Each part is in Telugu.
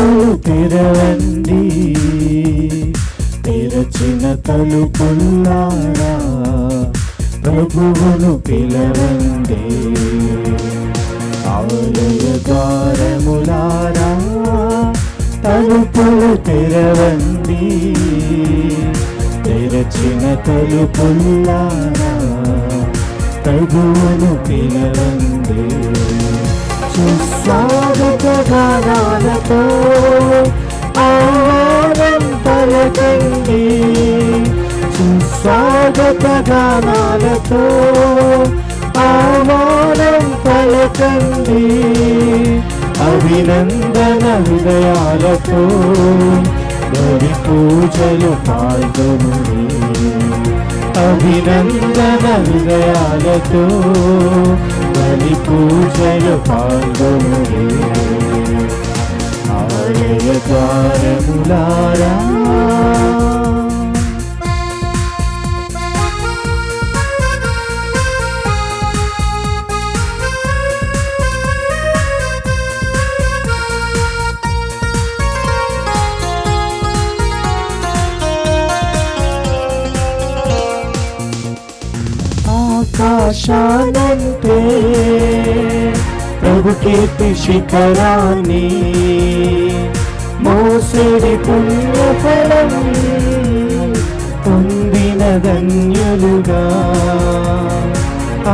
తలుపులు తెరవండి, తెరచిన తలుపులారా ప్రభువును పిలవండి. ఆలయ ద్వారములారా తలుపులు తెరవండి, తెరచిన తలుపులారా ప్రభువును పిలవండి. సుస్వాగత గానాలతో ఆహ్వానం పలకండి, సుస్వాగత గానాలతో ఆహ్వానం పలకండి. అభినందన హృదయాలతో బలి పూజలు పాల్గొనుడి, అభినందన హృదయాలతో బలి పూజలు పాల్గొనుడి. ఆలయ ద్వారములారా ఆకాశానంటే ప్రభు కీర్తి శిఖరాన్ని, మోసేడి పుణ్యఫలం పొందిన ధన్యులుగా.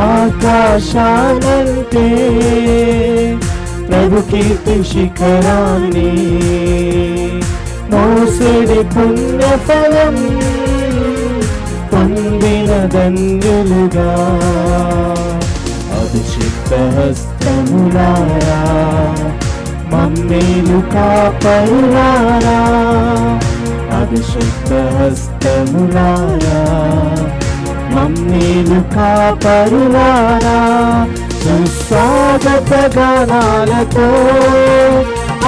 ఆకాశానంటే ప్రభు కీర్తి శిఖరాన్ని, మోసేడి పుణ్యఫలం పొందిన ధన్యులుగా. అభిషిక్త హస్తములారా మమ్మేలు కాపరులారా, అభిషిక్త హస్తములారా మమ్మేలు కాపరులారా. సుస్వాగత గానాలతో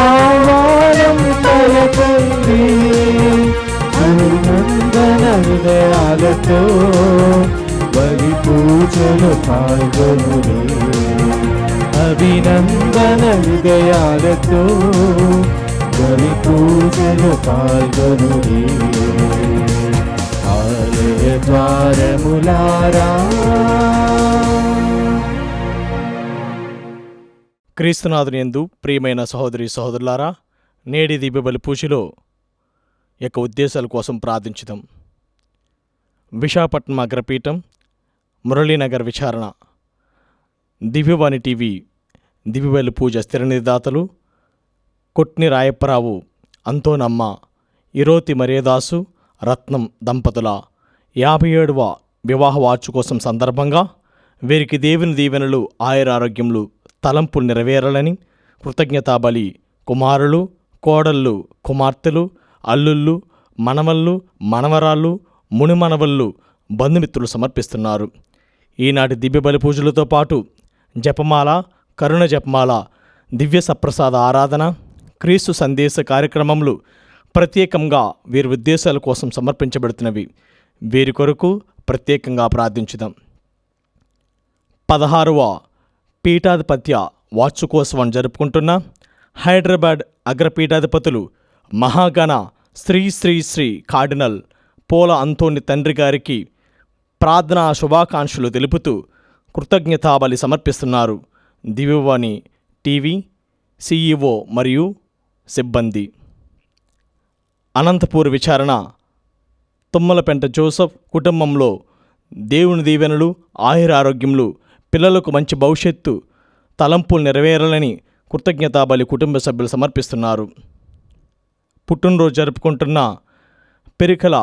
ఆహ్వానం పలకండి, అభినందన హృదయాలతో బలి పూజలు పాల్గొనుడి, అభినందన హృదయాలతో బలి పూజలు పాల్గొనుడి. ఆలయ ద్వారములారా. క్రీస్తునాథునియందు ప్రియమైన సహోదరి సహోదరులారా, నేడి దివ్య బలి పూజలో యొక్క ఉద్దేశాల కోసం ప్రార్థించుదాం. విశాఖపట్నం అగ్రపీఠం, మురళీనగర్ విచారణ, దివ్యవాణి టీవీ దివ్య బలి పూజ స్థిర నిర్దాతలు కొట్ని రాయప్పరావు, అంతోనమ్మ, ఇరోతి మరియదాసు, రత్నం దంపతుల 57వ వివాహ వార్షికోత్సవం సందర్భంగా వీరికి దేవుని దీవెనలు, ఆయురారోగ్యములు, తలంపులు నెరవేరాలని కృతజ్ఞతాబలి కుమారులు, కోడళ్ళు, కుమార్తెలు, అల్లుళ్ళు, మనవళ్ళు, మనవరాళ్ళు, మునిమనవళ్ళు, బంధుమిత్రులు సమర్పిస్తున్నారు. ఈనాటి దివ్య బలి పూజలతో పాటు జపమాల, కరుణ జపమాల, దివ్య సప్రసాద ఆరాధన, క్రీస్తు సందేశ కార్యక్రమములు ప్రత్యేకంగా వీరి ఉద్దేశాల కోసం సమర్పించబడుతున్నవి. వీరి కొరకు ప్రత్యేకంగా ప్రార్థించుదాం. 16వ పీఠాధిపత్య వార్షికోత్సవం జరుపుకుంటున్న హైదరాబాద్ అగ్రపీఠాధిపతులు మహాగణ శ్రీ శ్రీ శ్రీ కార్డినల్ పోల అంతోని తండ్రి గారికి ప్రార్థనా శుభాకాంక్షలు తెలుపుతూ కృతజ్ఞతాబలి సమర్పిస్తున్నారు దివ్యవాణి టీవీ సిఇఓ మరియు సిబ్బంది. అనంతపూర్ విచారణ, తుమ్మలపెంట జోసఫ్ కుటుంబంలో దేవుని దీవెనలు, ఆయురారోగ్యములు, పిల్లలకు మంచి భవిష్యత్తు, తలంపులు నెరవేరాలని కృతజ్ఞతాబలి కుటుంబ సభ్యులు సమర్పిస్తున్నారు. పుట్టినరోజు జరుపుకుంటున్న పెరికల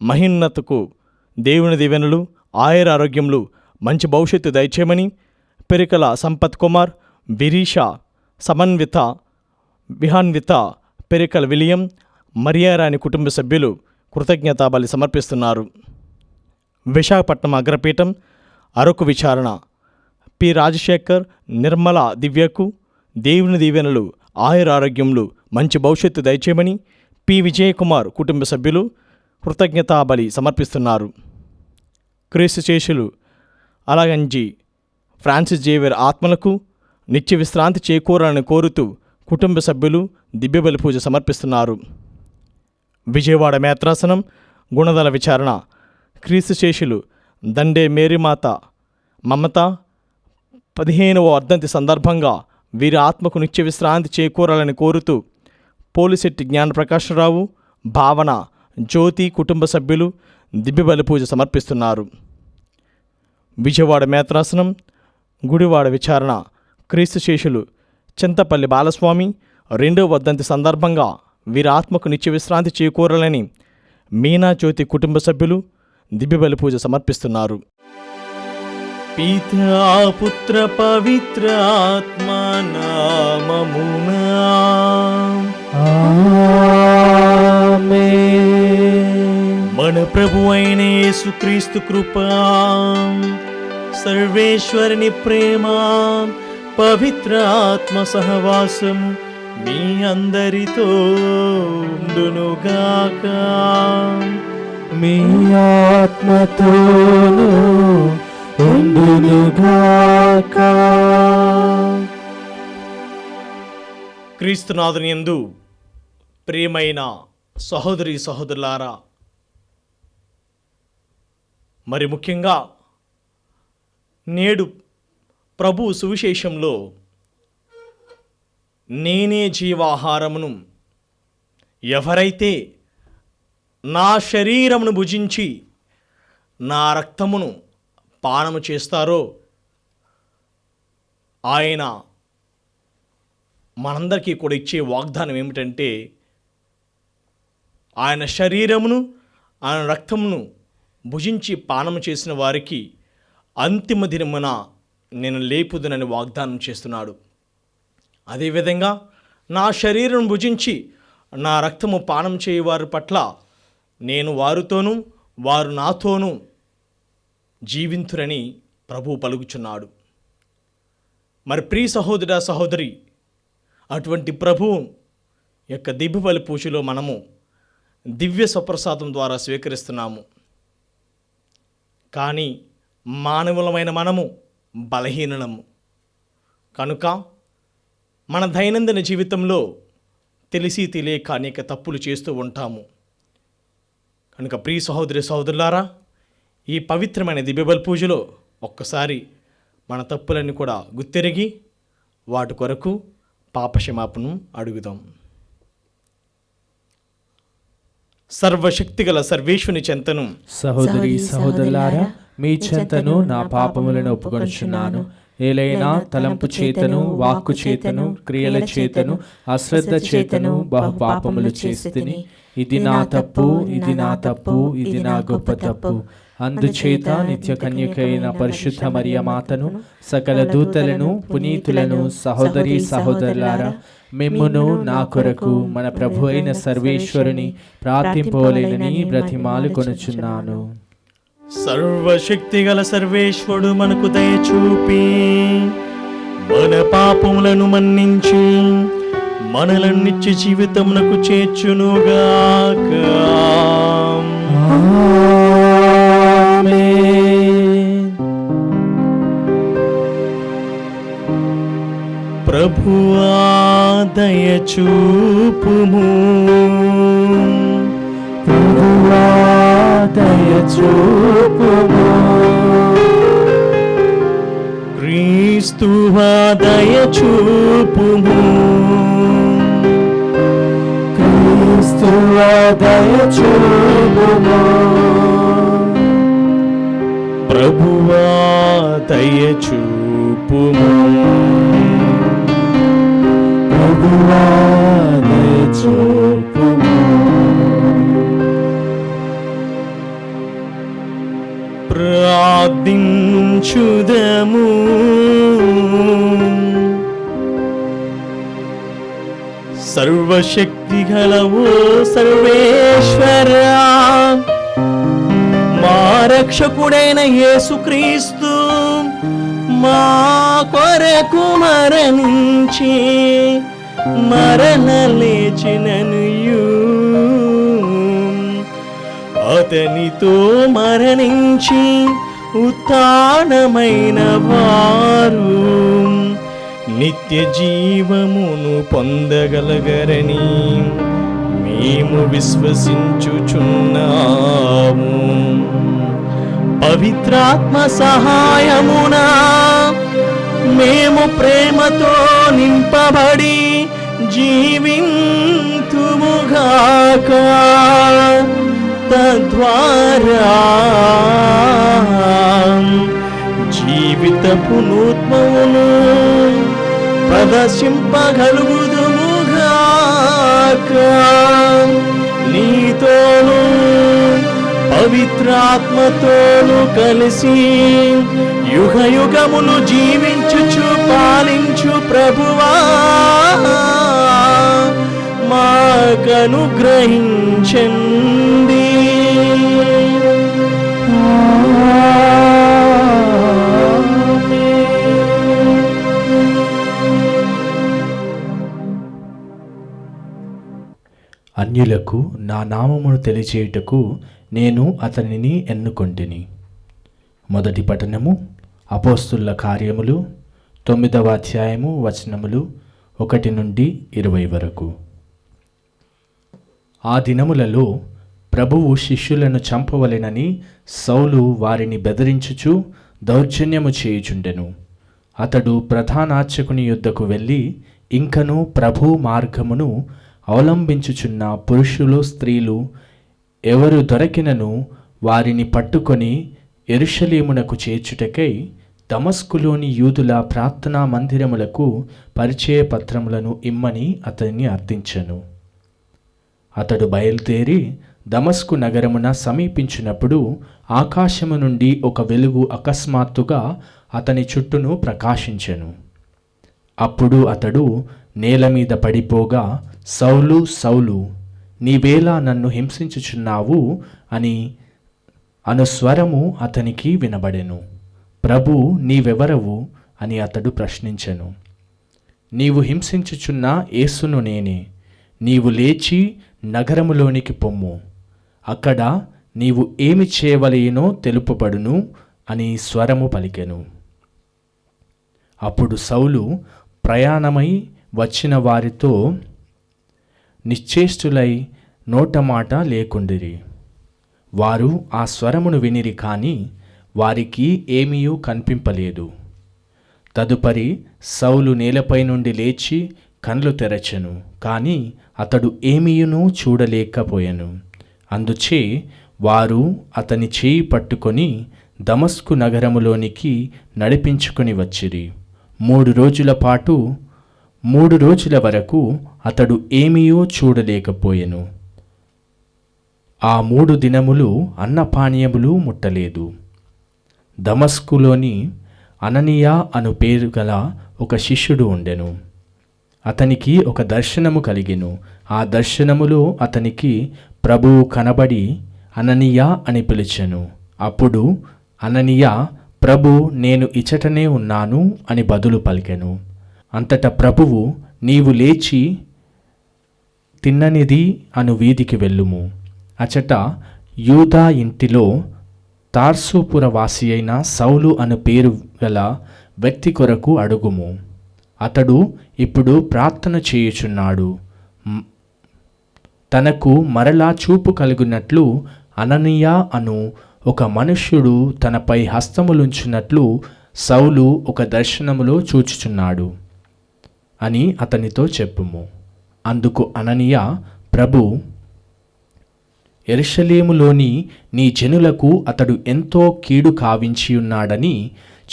మహిన్నతకు దేవుని దీవెనలు, ఆయురారోగ్యములు, మంచి భవిష్యత్తు దయచేయమని పెరికల సంపత్ కుమార్, బిరీషా, సమన్విత, విహాన్విత, పెరికల విలియం, మరియారాణి కుటుంబ సభ్యులు కృతజ్ఞతాబలి సమర్పిస్తున్నారు. విశాఖపట్నం అగ్రపీఠం అరకు విచారణ, పి రాజశేఖర్, నిర్మల దివ్యకు దేవుని దీవెనలు, ఆయురారోగ్యములు, మంచి భవిష్యత్తు దయచేయమని పి విజయకుమార్ కుటుంబ సభ్యులు కృతజ్ఞతాబలి సమర్పిస్తున్నారు. క్రీస్తు శేషులు అలగంజి ఫ్రాన్సిస్ జేవియర్ ఆత్మలకు నిత్య విశ్రాంతి చేకూరాలని కోరుతూ కుటుంబ సభ్యులు దివ్యబలి పూజ సమర్పిస్తున్నారు. విజయవాడ మేత్రాసనం గుణదల విచారణ క్రీస్తు శేషులు దండే మేరీమాత మమత 15వ వర్ధంతి సందర్భంగా వీరి ఆత్మకు నిత్య విశ్రాంతి చేకూరాలని కోరుతూ పోలిశెట్టి జ్ఞానప్రకాశరావు, భావన, జ్యోతి కుటుంబ సభ్యులు దివ్యబలి పూజ సమర్పిస్తున్నారు. విజయవాడ మేత్రాసనం గుడివాడ విచారణ క్రీస్తు శేషులు చింతపల్లి బాలస్వామి 2వ వర్ధంతి సందర్భంగా వీరి ఆత్మకు నిత్య విశ్రాంతి చేకూరాలని మీనా జ్యోతి కుటుంబ సభ్యులు దివ్యబలి పూజ సమర్పిస్తున్నారు. పితా పుత్ర పవిత్ర ఆత్మ నామమునా ఆమేన్. మన ప్రభు అయిన యేసుక్రీస్తు కృప, సర్వేశ్వరుని ప్రేమ, పవిత్ర ఆత్మ సహవాసము మీ అందరితో ఉండునుగాక. మీ ఆత్మతోను ఉండునుగాక. క్రీస్తునాథుని యందు ప్రియమైన సహోదరి సహోదరులారా, మరి ముఖ్యంగా నేడు ప్రభు సువిశేషంలో నేనే జీవాహారమును, ఎవరైతే నా శరీరమును భుజించి నా రక్తమును పానము చేస్తారో ఆయన మనందరికీ కూడా ఇచ్చే వాగ్దానం ఏమిటంటే, ఆయన శరీరమును ఆయన రక్తమును భుజించి పానము చేసిన వారికి అంతిమ దినమున నేను లేపుదునని వాగ్దానం చేస్తున్నాడు. అదేవిధంగా నా శరీరం భుజించి నా రక్తము పానం చేయవారి పట్ల నేను వారితోనూ వారు నాతోనూ జీవింతురని ప్రభువు పలుకుచున్నాడు. మరి ప్రియ సహోదర సహోదరి, అటువంటి ప్రభువు యొక్క దివ్యబలి పూజలో మనము దివ్య స్వప్రసాదం ద్వారా స్వీకరిస్తున్నాము. కానీ మానవులమైన మనము బలహీనము కనుక మన దైనందిన జీవితంలో తెలిసి తెలియక అనేక తప్పులు చేస్తూ ఉంటాము. కనుక ప్రియ సహోదరి సహోదరులారా, ఈ పవిత్రమైన దివ్యబలి పూజలో ఒక్కసారి మన తప్పులన్నీ కూడా గుర్తెరిగి వాటి కొరకు పాపక్షమాపణను అడుగుదాం. సర్వశక్తిగల సర్వేశ్వని చెంతను సహోదరి సహోదరులారా, మీ చెంతను నా పాపములను ఒప్పుకొనుచున్నాను. ఏలైనా తలంపు చేతను, వాక్కు చేతను, క్రియల చేతను, అశ్రద్ధ చేతను బహు పాపములు చేస్తుని. ఇది నా తప్పు, ఇది నా తప్పు, ఇది నా గొప్ప తప్పు. అందుచేత నిత్య కన్యకైన పరిశుద్ధ మరియ మాతను, సకల దూతలను, పునీతులను, సహోదరి సహోదరులారా, మిమ్మును నా కొరకు మన ప్రభు అయిన సర్వేశ్వరుని ప్రార్థింపవలెనని బ్రతిమాలు కొనుచున్నాను. సర్వశక్తిగల సర్వేశ్వరుడు మనకు దయచూపి మన పాపములను మన్నించి మనలను నిత్య జీవితమునకు చేర్చునుగాక. ఆమేన్. ప్రభువా దయచూపుము, ప్రభువా దయచూపుము, క్రీస్తువా దయచూపుము, క్రీస్తువా దయచూపుము, ప్రభువా దయచూపుము, ప్రభువా దయచూపుము. ప్రార్థించుదము. సర్వశక్తిగలవో సర్వేశ్వరా, మా రక్షకుడైన యేసుక్రీస్తు మా కొరకు మరణించి మరణ లేచిననియు, అతనితో మరణించి ఉత్థానమైన వారు నిత్య జీవమును పొందగలగరని మేము విశ్వసించుచున్నాము. పవిత్రాత్మ సహాయమున మేము ప్రేమతో నింపబడి జీవింతుముగాక. తద్వారా జీవితపు నూత్మమును ప్రదర్శింపగలుగుదుముగాక. నీతోను పవిత్రాత్మతోను కలిసి యుగ యుగములు జీవించుచు పాలించు ప్రభువా మాకనుగ్రహించండి. అన్యులకు నా నామమును తెలియచేయుటకు నేను అతనిని ఎన్నుకొంటిని. మొదటి పఠనము అపోస్తుల కార్యములు 9వ అధ్యాయము వచనములు 1 నుండి 20 వరకు. ఆ దినములలో ప్రభువు శిష్యులను చంపవలెనని సౌలు వారిని బెదిరించుచు దౌర్జన్యము చేయుచుండెను. అతడు ప్రధానార్చకుని యొద్దకు వెళ్ళి ఇంకను ప్రభు మార్గమును అవలంబించుచున్న పురుషులు స్త్రీలు ఎవరు దొరికినను వారిని పట్టుకొని యెరూషలేమునకు చేర్చుటకై దమస్కులోని యూదుల ప్రార్థనా మందిరములకు పరిచయ పత్రములను ఇమ్మని అతన్ని అర్థించెను. అతడు బయలుదేరి దమస్కు నగరమున సమీపించినప్పుడు ఆకాశము నుండి ఒక వెలుగు అకస్మాత్తుగా అతని చుట్టూను ప్రకాశించెను. అప్పుడు అతడు నేల మీద పడిపోగా, సౌలు సౌలు, నీవేలా నన్ను హింసించుచున్నావు అని స్వరము అతనికి వినబడెను. ప్రభు, నీవెవరవు అని అతడు ప్రశ్నించెను. నీవు హింసించుచున్న యేసును నేనే. నీవు లేచి నగరములోనికి పొమ్ము, అక్కడ నీవు ఏమి చేయవలెనో తెలుపబడును అని స్వరము పలికెను. అప్పుడు సౌలు ప్రయాణమై వచ్చిన వారితో నిశ్చేష్టులై నోటమాట లేకుండిరి. వారు ఆ స్వరమును వినిరి, కానీ వారికి ఏమీయూ కనిపింపలేదు. తదుపరి సౌలు నేలపై నుండి లేచి కండ్లు తెరచెను, కానీ అతడు ఏమీయును చూడలేకపోయెను. అందుచే వారు అతని చేయి పట్టుకొని దమస్కు నగరములోనికి నడిపించుకొని వచ్చిరి. 3 రోజుల వరకు అతడు ఏమీయూ చూడలేకపోయెను. ఆ 3 దినములు అన్నపానీయములు ముట్టలేదు. దమస్కులోని అననీయ అను పేరు గల ఒక శిష్యుడు ఉండెను. అతనికి ఒక దర్శనము కలిగెను. ఆ దర్శనములో అతనికి ప్రభువు కనబడి అననీయ అని పిలిచెను. అప్పుడు అననీయ, ప్రభు, నేను ఇచటనే ఉన్నాను అని బదులు పలికెను. అంతటా ప్రభువు, నీవు లేచి తిన్ననిది అను వీధికి వెళ్ళుము. అచట యూదా ఇంటిలో తార్సుపుర వాసి అయిన సౌలు అను పేరు గల వ్యక్తి కొరకు అడుగుము. అతడు ఇప్పుడు ప్రార్థన చేయుచున్నాడు. తనకు మరలా చూపు కలుగునట్లు అననీయ అను ఒక మనుష్యుడు తనపై హస్తములుంచినట్లు సౌలు ఒక దర్శనములో చూచుచున్నాడు అని అతనితో చెప్పుము. అందుకు అననీయ, ప్రభు, యెరూషలేములోని నీ జనులకు అతడు ఎంతో కీడు కావించియున్నాడని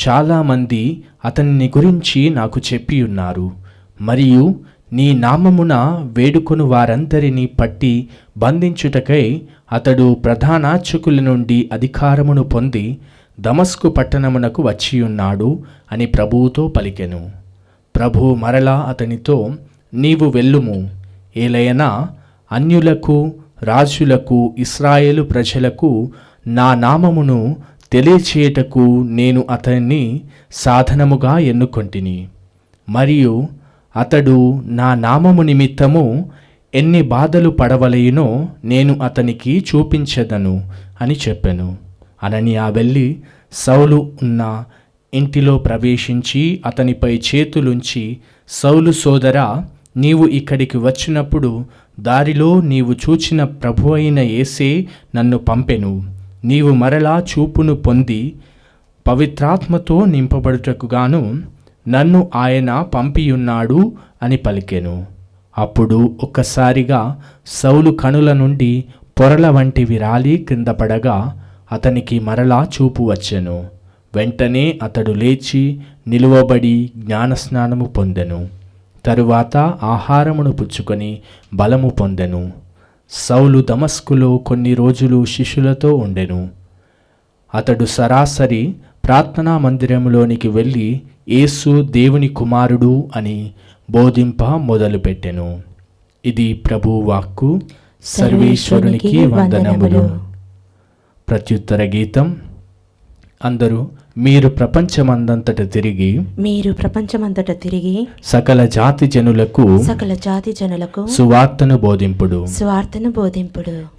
చాలామంది అతన్ని గురించి నాకు చెప్పియున్నారు. మరియు నీ నామమున వేడుకొను వారందరినీ పట్టి బంధించుటకై అతడు ప్రధానార్చకుల నుండి అధికారమును పొంది దమస్కు పట్టణమునకు వచ్చియున్నాడు అని ప్రభువుతో పలికెను. ప్రభు మరలా అతనితో, నీవు వెళ్ళుము, ఏలయనా అన్యులకు, రాజులకు, ఇశ్రాయేలు ప్రజలకు నా నామమును తెలియచేయుటకు నేను అతన్ని సాధనముగా ఎన్నుకొంటిని. మరియు అతడు నా నామము నిమిత్తము ఎన్ని బాధలు పడవలయునో నేను అతనికి చూపించెదను అని చెప్పెను. అననీయ వెళ్ళి సౌలు ఉన్న ఇంటిలో ప్రవేశించి అతనిపై చేతులుంచి, సౌలు సోదరా, నీవు ఇక్కడికి వచ్చినప్పుడు దారిలో నీవు చూచిన ప్రభువైన యేసే నన్ను పంపెను. నీవు మరలా చూపును పొంది పవిత్రాత్మతో నింపబడుటకుగాను నన్ను ఆయన పంపియున్నాడు అని పలికెను. అప్పుడు ఒక్కసారిగా సౌలు కనుల నుండి పొరల వంటివి రాలి క్రింద పడగా అతనికి మరలా చూపు వచ్చెను. వెంటనే అతడు లేచి నిలువబడి జ్ఞానస్నానము పొందెను. తరువాత ఆహారమును పుచ్చుకొని బలము పొందెను. సౌలు దమస్కులో కొన్ని రోజులు శిష్యులతో ఉండెను. అతడు సరాసరి ప్రార్థనా మందిరములోనికి వెళ్ళి యేసు దేవుని కుమారుడు అని బోధింప మొదలుపెట్టెను. ఇది ప్రభువు వాక్కు. సర్వేశ్వరునికి వందనములు. ప్రత్యుత్తర గీతం. అందరూ మీరు ప్రపంచమందంతట తిరిగి సకల జాతి జనులకు సువార్తను బోధింపుడు.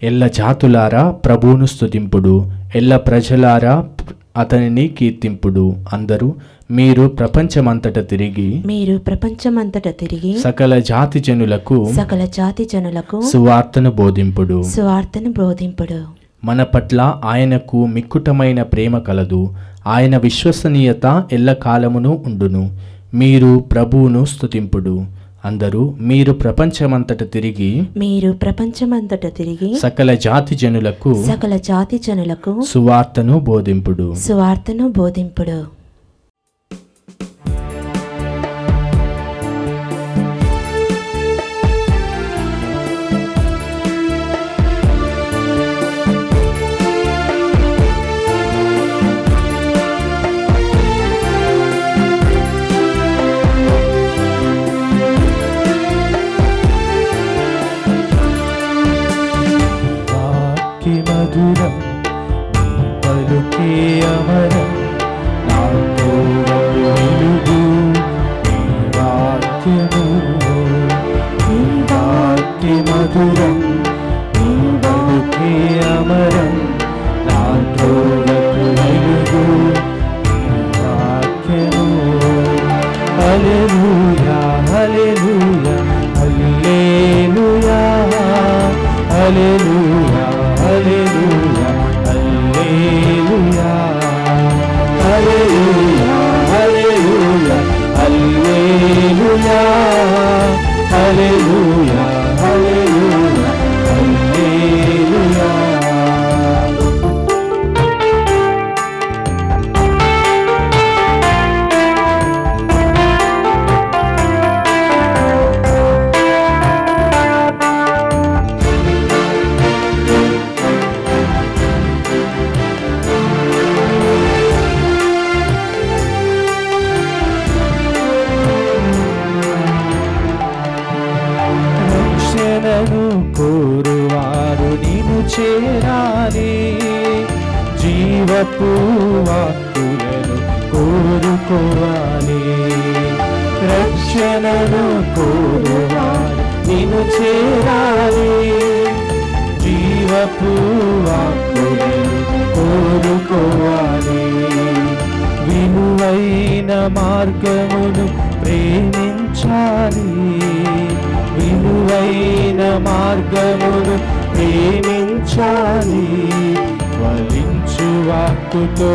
ఎల్ల జాతులారా ప్రభువును స్తుతింపుడు. ఎల్ల ప్రజలారా అతనిని కీర్తింపుడు. అందరూ మీరు ప్రపంచమంతట తిరిగి సకల జాతి జనులకు సువార్తను బోధింపుడు. మన పట్ల ఆయనకు మిక్కుటమైన ప్రేమ కలదు. ఆయన విశ్వసనీయత ఎల్లకాలమును ఉండును. మీరు ప్రభువును స్తుతింపుడు. అందరూ మీరు ప్రపంచమంతట తిరిగి సకల జాతి జనులకు సువార్తను బోధింపుడు. మధురం నీ పలుకే అమరం, నాతో వెలుగు నీ వాక్యము. నీ వాక్య మధురం నీ పలుకే అమరం, నాతో వెలుగు నీ వాక్యము. హల్లెలూయా హల్లెలూయా హల్లెలూయా హల్లెలూయా హల్లెలూయా హల్లెలూయా హల్లెలూయా హల్లెలూయా హల్లెలూయా హల్లెలూయా హల్లెలూయా హల్లెలూయా. కోరువారు నిన్ను చేరాలి, జీవపు వాక్కులను కోరుకోవాలి. రక్షణను కోరువారు నిన్ను చేరాలి, జీవపు వాక్కులను కోరుకోవాలి. విలువైన మార్గమును ప్రేమించాలి, విలువైన మార్గమును ప్రేమించాలి. ఫలించు వాక్కుతో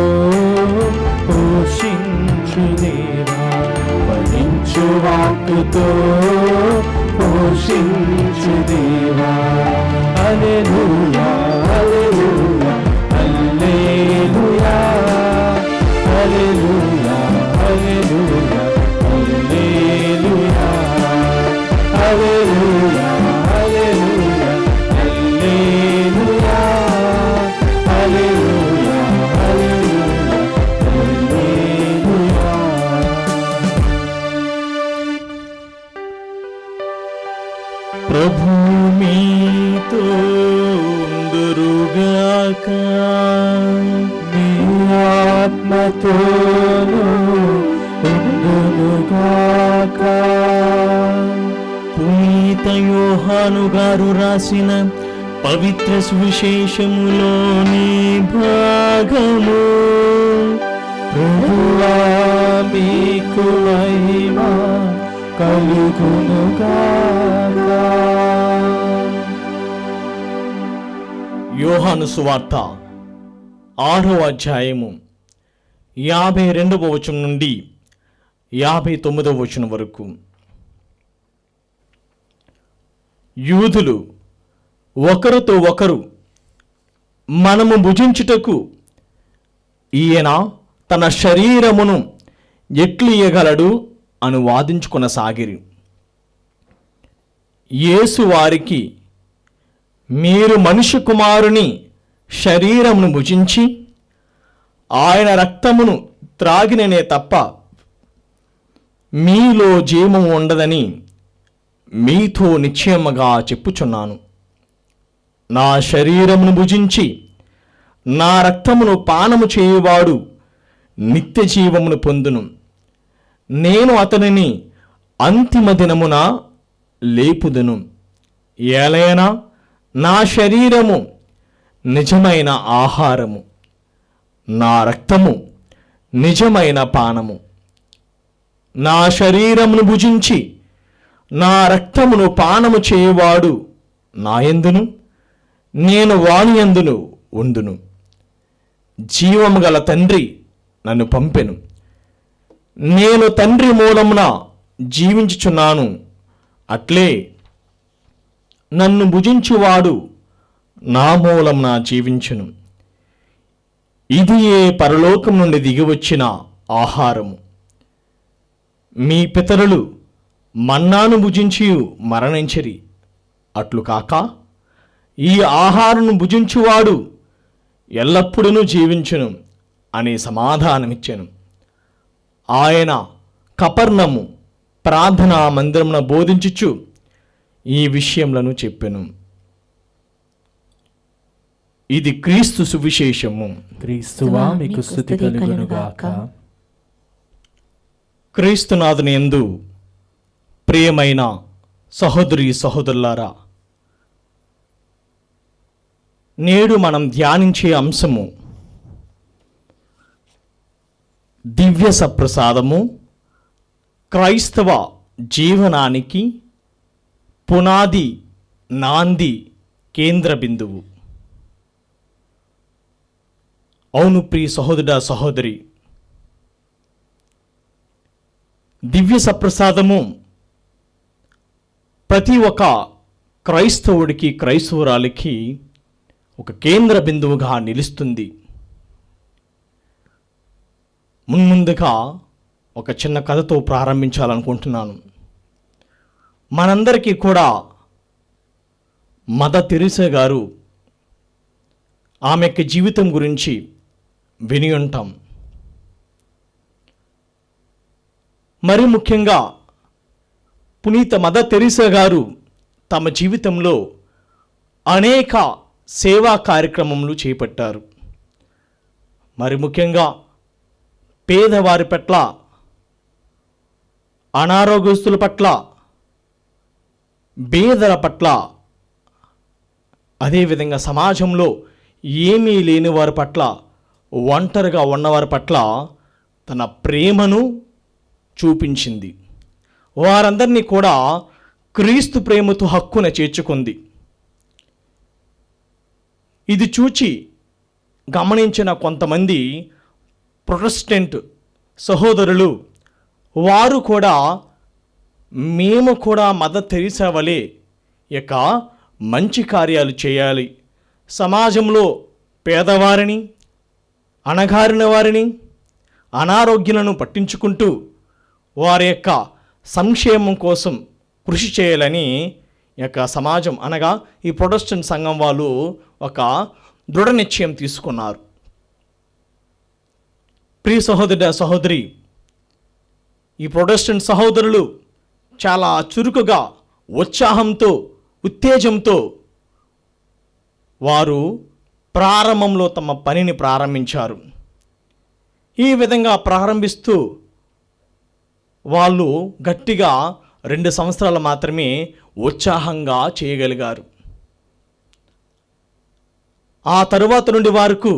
పోషించు దేవా, ఫలించు వాక్కుతో పోషించు దేవా. హల్లెలూయా హల్లెలూయా హల్లెలూయా హల్లెలూయా హల్లెలూయా హల్లెలూయా హల్లెలూయా హల్లెలూయా హల్లెలూయా హల్లెలూయా హల్లెలూయా. ప్రభు మీతో ఉందురుగాక, మీ ఆత్మతోను ఉందురుగాక. పునీత యోహాను గారు రాసిన పవిత్ర సువిశేషములోని భాగము. ప్రభువా కలుగునుగాక. యోహాను సువార్త 6వ అధ్యాయము 52వ వచనం నుండి 59వ వచనం వరకు. యూదులు ఒకరితో ఒకరు, మనము భుజించుటకు ఈయన తన శరీరమును ఎట్లియగలడు అని వాదించుకొనసాగిరి. యేసు వారికి, మీరు మనుష్య కుమారుని శరీరమును భుజించి ఆయన రక్తమును త్రాగిననే తప్ప మీలో జీవము ఉండదని మీతో నిశ్చయముగా చెప్పుచున్నాను. నా శరీరమును భుజించి నా రక్తమును పానము చేయువాడు నిత్య జీవమును పొందును. నేను అతనిని అంతిమ దినమున లేపుదును. ఏలైనా నా శరీరము నిజమైన ఆహారము, నా రక్తము నిజమైన పానము. నా శరీరమును భుజించి నా రక్తమును పానము చేయువాడు నాయందును, నేను వానియందును ఉందును. జీవము గల తండ్రి నన్ను పంపెను. నేను తండ్రి మూలమున జీవించుచున్నాను. అట్లే నన్ను భుజించువాడు నా మూలమున జీవించును. ఇది ఏ పరలోకం నుండి దిగివచ్చిన ఆహారము. మీ పితరులు మన్నాను భుజించి మరణించిరి. అట్లు కాక ఈ ఆహారము భుజించువాడు ఎల్లప్పుడూ జీవించును అని సమాధానమిచ్చెను. ఆయన కపర్నము ప్రార్థనా మందిరమున బోధించుచు ఈ విషయములను చెప్పెను. ఇది క్రీస్తు సువిశేషము. క్రీస్తువా మీకు స్తుతి కలుగునుగాక. క్రీస్తునాథుని యందు ప్రియమైన సహోదరి సహోదరులారా, నేడు మనం ధ్యానించే అంశము దివ్య సప్రసాదము క్రైస్తవ జీవనానికి పునాది, నాంది, కేంద్ర బిందువు. అవును ప్రియ సహోదరుడా సహోదరి, దివ్య సప్రసాదము ప్రతి ఒక్క క్రైస్తవుడికి, క్రైస్తవురాలికి ఒక కేంద్ర బిందువుగా నిలుస్తుంది. మున్ముందుగా ఒక చిన్న కథతో ప్రారంభించాలనుకుంటున్నాను. మనందరికీ కూడా మదర్ తెరీసా గారు, ఆమె యొక్క జీవితం గురించి విని ఉంటాం. మరి ముఖ్యంగా పునీత మదర్ తెరీసా గారు తమ జీవితంలో అనేక సేవా కార్యక్రమములు చేపట్టారు. మరి ముఖ్యంగా పేదవారి పట్ల, అనారోగ్యస్తుల పట్ల, బీదల పట్ల, అదేవిధంగా సమాజంలో ఏమీ లేని వారి పట్ల, ఒంటరిగా ఉన్నవారి పట్ల తన ప్రేమను చూపించింది. వారందరినీ కూడా క్రీస్తు ప్రేమతో హక్కున చేర్చుకుంది. ఇది చూచి గమనించిన కొంతమంది ప్రొటెస్టెంట్ సహోదరులు, వారు కూడా మేము కూడా మదర్ తెరీసా వలె ఇక మంచి కార్యాలు చేయాలి, సమాజంలో పేదవారిని, అణగారిన వారిని, అనారోగ్యాలను పట్టించుకుంటూ వారి యొక్క సంక్షేమం కోసం కృషి చేయాలని యొక్క సమాజం అనగా ఈ ప్రొటెస్టెంట్ సంఘం వాళ్ళు ఒక దృఢ నిశ్చయం తీసుకున్నారు. ప్రియ సహోదర సహోదరి, ఈ ప్రొటెస్టెంట్ సహోదరులు చాలా చురుకుగా, ఉత్సాహంతో, ఉత్తేజంతో వారు ప్రారంభంలో తమ పనిని ప్రారంభించారు. ఈ విధంగా ప్రారంభిస్తూ వాళ్ళు గట్టిగా 2 సంవత్సరాలు మాత్రమే ఉత్సాహంగా చేయగలిగారు. ఆ తరువాత నుండి వారికి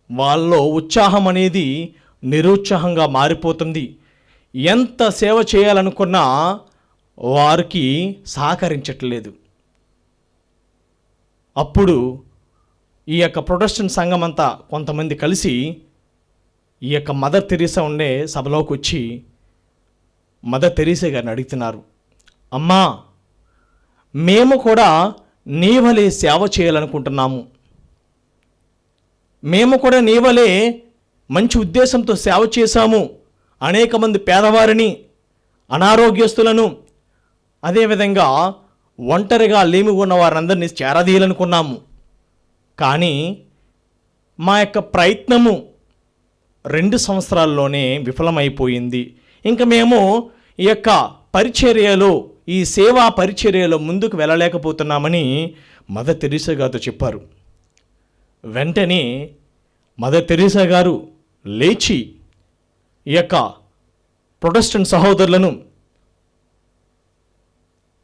వాళ్ళలో ఉత్సాహం అనేది నిరుత్సాహంగా మారిపోతుంది. ఎంత సేవ చేయాలనుకున్నా వారికి సహకరించట్లేదు. అప్పుడు ఈ యొక్క ప్రొటెస్టెంట్ సంఘం అంతా కొంతమంది కలిసి ఈ యొక్క మదర్ తెరీసా ఉండే సభలోకి వచ్చి మదర్ తెరీసా గారిని అడుగుతున్నారు, అమ్మా, మేము కూడా నీ వలే సేవ చేయాలనుకుంటున్నాము. మేము కూడా నీ వలే మంచి ఉద్దేశంతో సేవ చేశాము. అనేక మంది పేదవారిని, అనారోగ్యస్తులను, అదేవిధంగా ఒంటరిగా లేమి ఉన్న వారందరినీ చేరదీయాలనుకున్నాము. కానీ మా యొక్క ప్రయత్నము 2 సంవత్సరాల్లోనే విఫలమైపోయింది. ఇంకా మేము ఈ యొక్క పరిచర్యలో, ఈ సేవా పరిచర్యలో ముందుకు వెళ్ళలేకపోతున్నామని మదర్ తెరీసా గారితో చెప్పారు. వెంటనే మదర్ తెరీసా గారు లేచి ఈ యొక్క ప్రొటెస్టెంట్ సహోదరులను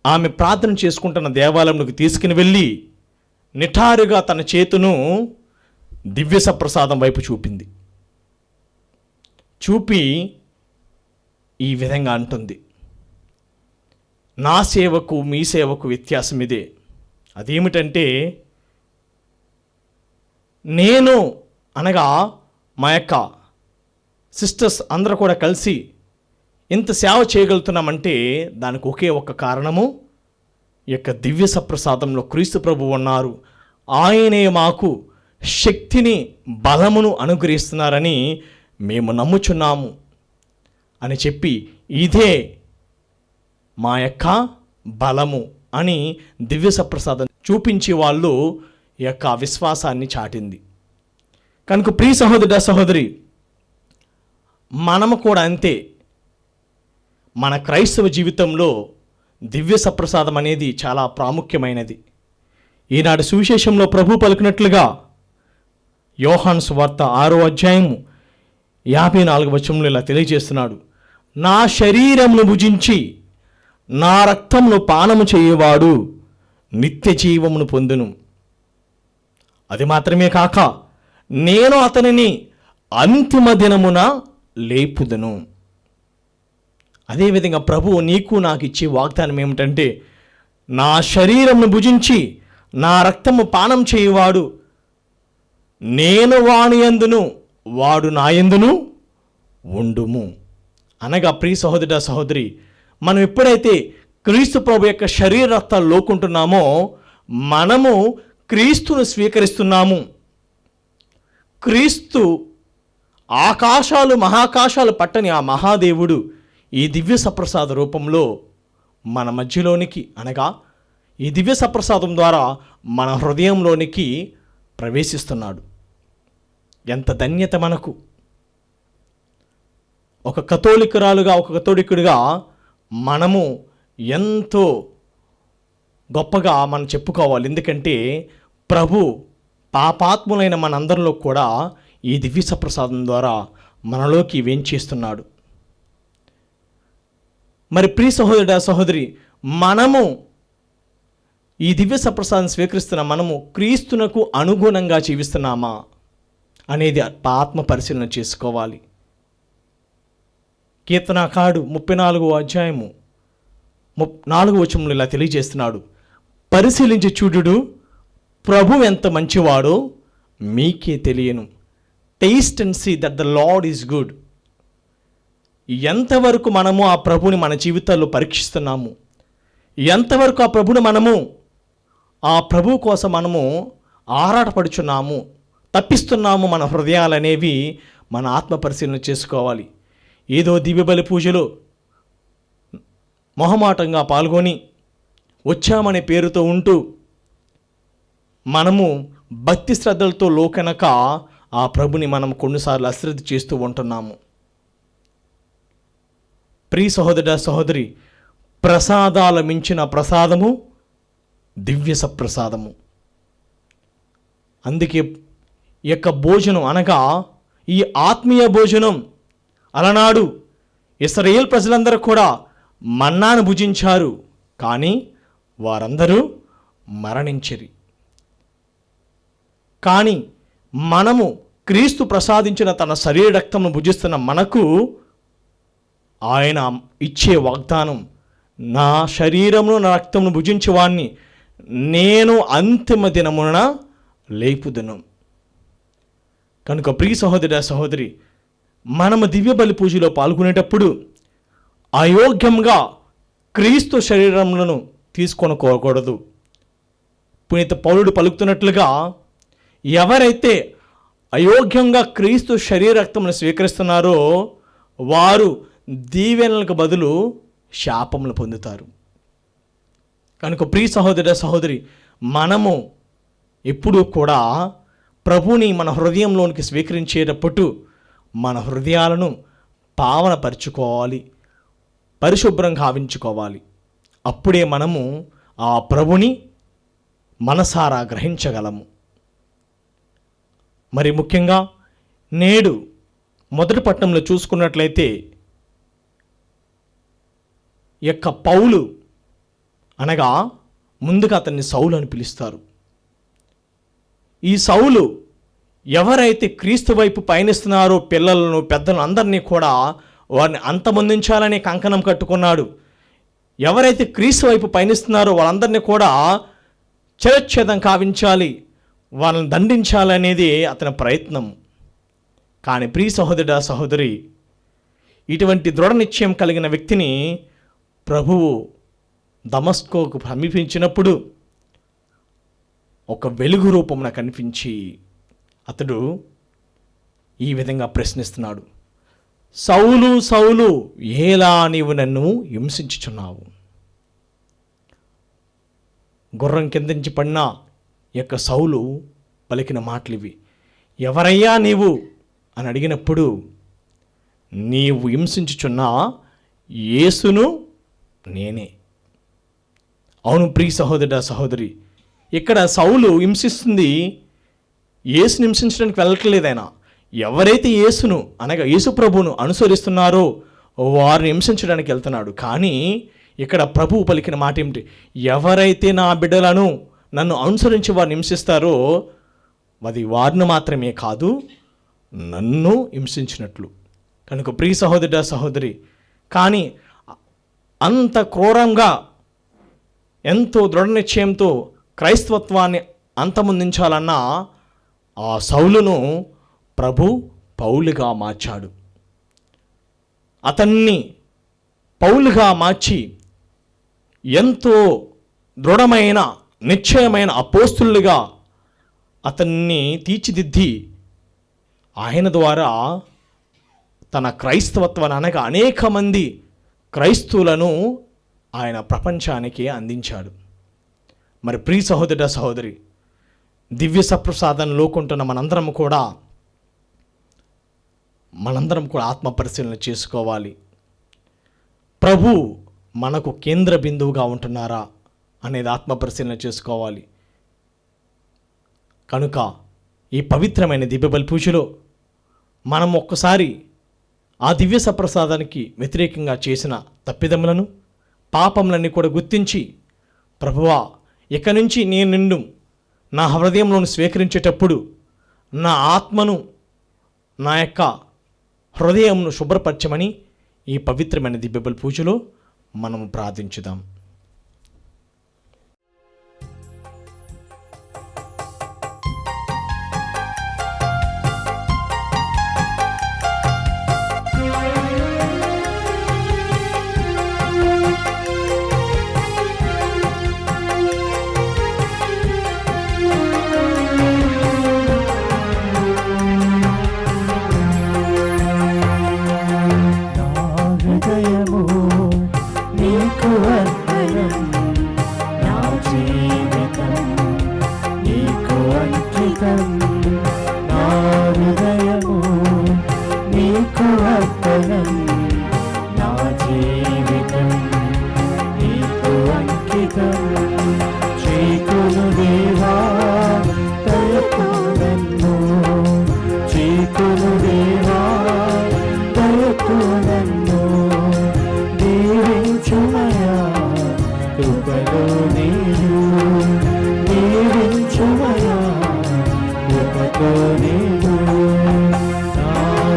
ఆమె ప్రార్థన చేసుకుంటున్న దేవాలయంలోకి తీసుకుని వెళ్ళి నిఠారుగా తన చేతును దివ్య సప్రసాదం వైపు చూపింది. చూపి ఈ విధంగా అంటుంది, నా సేవకు మీ సేవకు వ్యత్యాసం ఇదే. అదేమిటంటే, నేను అనగా మా యొక్క సిస్టర్స్ అందరూ కూడా కలిసి ఇంత సేవ చేయగలుగుతున్నామంటే దానికి ఒకే ఒక్క కారణము, ఈ యొక్క దివ్య సప్రసాదంలో క్రీస్తు ప్రభువు ఉన్నారు. ఆయనే మాకు శక్తిని, బలమును అనుగ్రహిస్తున్నారని మేము నమ్ముచున్నాము అని చెప్పి, ఇదే మా యొక్క బలము అని దివ్య సప్రసాదం చూపించి వాళ్ళు ఈ యొక్క విశ్వాసాన్ని చాటింది. కనుక ప్రియ సహోదర సహోదరి, మనము కూడా అంతే. మన క్రైస్తవ జీవితంలో దివ్య సప్రసాదం అనేది చాలా ప్రాముఖ్యమైనది. ఈనాడు సువిశేషంలో ప్రభు పలికినట్లుగా యోహాను సువార్త 6వ అధ్యాయము 54వ వచనంలో ఇలా తెలియజేస్తున్నాడు, నా శరీరమును భుజించి నా రక్తమును పానము చేయవాడు నిత్య జీవమును పొందును. అది మాత్రమే కాక నేను అతనిని అంతిమ దినమున లేపుదును. అదేవిధంగా ప్రభువు నీకు నాకు ఇచ్చే వాగ్దానం ఏమిటంటే, నా శరీరమును భుజించి నా రక్తము పానం చేయువాడు నేను వాని యందును వాడు నా యందును ఉండుము. అనగా ప్రియ సహోదర సహోదరి, మనం ఎప్పుడైతే క్రీస్తు ప్రభు యొక్క శరీర రక్తాలు లోకుంటున్నామో మనము క్రీస్తును స్వీకరిస్తున్నాము. క్రీస్తు ఆకాశాలు మహాకాశాలు పట్టని ఆ మహాదేవుడు ఈ దివ్య సప్రసాద రూపంలో మన మధ్యలోనికి, అనగా ఈ దివ్య సప్రసాదం ద్వారా మన హృదయంలోనికి ప్రవేశిస్తున్నాడు. ఎంత ధన్యత మనకు! ఒక కథోలికురాలుగా, ఒక కథోలికుడిగా మనము ఎంతో గొప్పగా మనం చెప్పుకోవాలి. ఎందుకంటే ప్రభు పాపాత్ములైన మనందరిలో కూడా ఈ దివ్య సప్రసాదం ద్వారా మనలోకి వేంచేస్తున్నాడు. మరి ప్రియ సహోదరుడా సహోదరి, మనము ఈ దివ్య సప్రసాదం స్వీకరిస్తున్న మనము క్రీస్తునకు అనుగుణంగా జీవిస్తున్నామా అనేది ఆత్మ పరిశీలన చేసుకోవాలి. కీర్తనాకారుడు 34వ అధ్యాయము 4వ వచనంలో ఇలా తెలియజేస్తున్నాడు, పరిశీలించి చూడుడు, ప్రభు ఎంత మంచివాడో మీకే తెలియను. Taste and see that the Lord is good. ఎంతవరకు మనము ఆ ప్రభుని మన జీవితాల్లో పరీక్షిస్తున్నాము, ఎంతవరకు ఆ ప్రభుని మనము ఆ ప్రభు కోసం మనము ఆరాటపడుచున్నాము, తప్పిస్తున్నాము మన హృదయాలనేవి మన ఆత్మ పరిశీలన చేసుకోవాలి. ఏదో దివ్య బలి పూజలో మొహమాటంగా పాల్గొని వచ్చామనే పేరుతో ఉంటూ మనము భక్తి శ్రద్ధలతో లోకనక ఆ ప్రభుని మనం కొన్నిసార్లు అశ్రద్ధ చేస్తూ ఉంటున్నాము. ప్రియ సహోదర సహోదరి, ప్రసాదాల మించిన ప్రసాదము దివ్య సప్రసాదము. అందుకే ఈ యొక్క భోజనం అనగా ఈ ఆత్మీయ భోజనం, అలనాడు ఇశ్రాయేల్ ప్రజలందరూ కూడా మన్నాను భుజించారు, కానీ వారందరూ మరణించిరి. కానీ మనము క్రీస్తు ప్రసాదించిన తన శరీర రక్తమును భుజిస్తున్న మనకు ఆయన ఇచ్చే వాగ్దానం, నా శరీరమును నా రక్తమును భుజించేవాణ్ణి నేను అంతిమ దినమున లేపుదును. కనుక ప్రియ సహోదర సహోదరి, మనము దివ్య బలి పూజలో పాల్గొనేటప్పుడు అయోగ్యంగా క్రీస్తు శరీరములను తీసుకొనుకోకూడదు. పునీత పౌలుడు పలుకుతున్నట్లుగా, ఎవరైతే అయోగ్యంగా క్రీస్తు శరీర రక్తమును స్వీకరిస్తున్నారో వారు దీవెనలకు బదులు శాపములు పొందుతారు. కనుక ప్రియ సహోదర సహోదరి, మనము ఎప్పుడూ కూడా ప్రభుని మన హృదయంలోనికి స్వీకరించేటప్పుడు మన హృదయాలను పావనపరుచుకోవాలి, పరిశుభ్రం గావించుకోవాలి. అప్పుడే మనము ఆ ప్రభుని మనసారా గ్రహించగలము. మరి ముఖ్యంగా నేడు మొదటి పట్టణంలో చూసుకున్నట్లయితే యొక్క పౌలు అనగా ముందుగా అతన్ని సౌలు అని పిలుస్తారు. ఈ సౌలు ఎవరైతే క్రీస్తు వైపు పయనిస్తున్నారో పిల్లలను పెద్దలను అందరినీ కూడా వారిని అంతమొందించాలని కంకణం కట్టుకున్నాడు. ఎవరైతే క్రీస్తు వైపు పయనిస్తున్నారో వాళ్ళందరినీ కూడా చిరచ్ఛేదం కావించాలి, వాళ్ళని దండించాలనేది అతని ప్రయత్నం. కానీ ప్రియ సహోదర సహోదరి, ఇటువంటి దృఢ నిశ్చయం కలిగిన వ్యక్తిని ప్రభువు దమస్కోకు సమీపించినప్పుడు ఒక వెలుగు రూపమున కనిపించి అతడు ఈ విధంగా ప్రశ్నిస్తున్నాడు, సౌలు సౌలు, ఎలా నీవు నన్ను హింసించుచున్నావు? గుర్రం కింద నుంచి పడిన యొక్క సౌలు పలికిన మాటలు ఇవి. ఎవరయ్యా నీవు అని అడిగినప్పుడు, నీవు హింసించుచున్న యేసును నేనే. అవును ప్రియ సహోదర సహోదరి, ఇక్కడ సౌలు హింసిస్తుంది యేసుని హింసించడానికి వెళ్ళట్లేదు. ఆయన ఎవరైతే యేసును అనగా యేసు ప్రభువును అనుసరిస్తున్నారో వారిని హింసించడానికి వెళ్తున్నాడు. కానీ ఇక్కడ ప్రభువు పలికిన మాట ఏమిటి? ఎవరైతే నా బిడ్డలను నన్ను అనుసరించి వారిని హింసిస్తారో అది వారిని మాత్రమే కాదు, నన్ను హింసించినట్లు. కనుక ప్రియ సహోదర సహోదరి, కానీ అంత క్రూరంగా ఎంతో దృఢ నిశ్చయంతో క్రైస్తవత్వాన్ని అంతమొందించాలన్న ఆ సౌలును ప్రభు పౌలుగా మార్చాడు. అతన్ని పౌలుగా మార్చి ఎంతో దృఢమైన నిశ్చయమైన అపోస్తులుగా అతన్ని తీర్చిదిద్ది ఆయన ద్వారా తన క్రైస్తవత్వాన్ని అనగా అనేక మంది క్రైస్తవులను ఆయన ప్రపంచానికి అందించాడు. మరి ప్రియ సహోదర సహోదరి, దివ్య సప్రసాదంలో కొంటున్న మనందరం కూడా ఆత్మ పరిశీలన చేసుకోవాలి. ప్రభు మనకు కేంద్ర బిందువుగా ఉంటున్నారా అనేది ఆత్మ పరిశీలన చేసుకోవాలి. కనుక ఈ పవిత్రమైన దివ్య బలి పూజలో మనం ఒక్కసారి ఆ దివ్య సప్రసాదానికి వ్యతిరేకంగా చేసిన తప్పిదములను పాపములన్నీ కూడా గుర్తించి, ప్రభువా, ఇక నుంచి నేను నిన్ను నా హృదయంలోను స్వీకరించేటప్పుడు నా ఆత్మను నా యొక్క హృదయంను శుభ్రపరచమని ఈ పవిత్రమైన దివ్య బలి పూజలో మనము ప్రార్థించుదాం.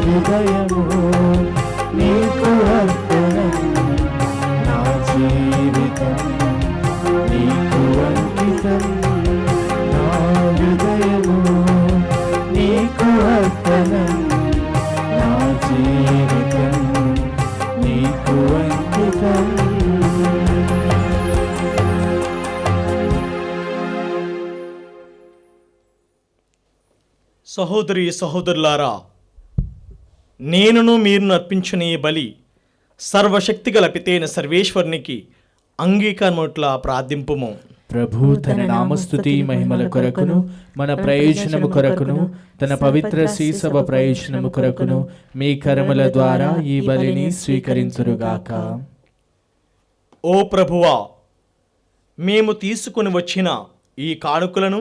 హృదయము నీకు అర్పణ సహోదరి సహోదరులారా, నేనును మీరును అర్పించిన ఈ బలి సర్వశక్తిగల పితైన సర్వేశ్వరునికి అంగీకారముట్లా ప్రార్థింపుము. ప్రభు తన నామస్తుతి మహిమల కొరకును మన ప్రయోజనము కొరకును తన పవిత్ర శ్రీసభ ప్రయోజనము కొరకును మీ కర్మల ద్వారా ఈ బలిని స్వీకరించురుగాక. ఓ ప్రభువా, మేము తీసుకుని వచ్చిన ఈ కానుకలను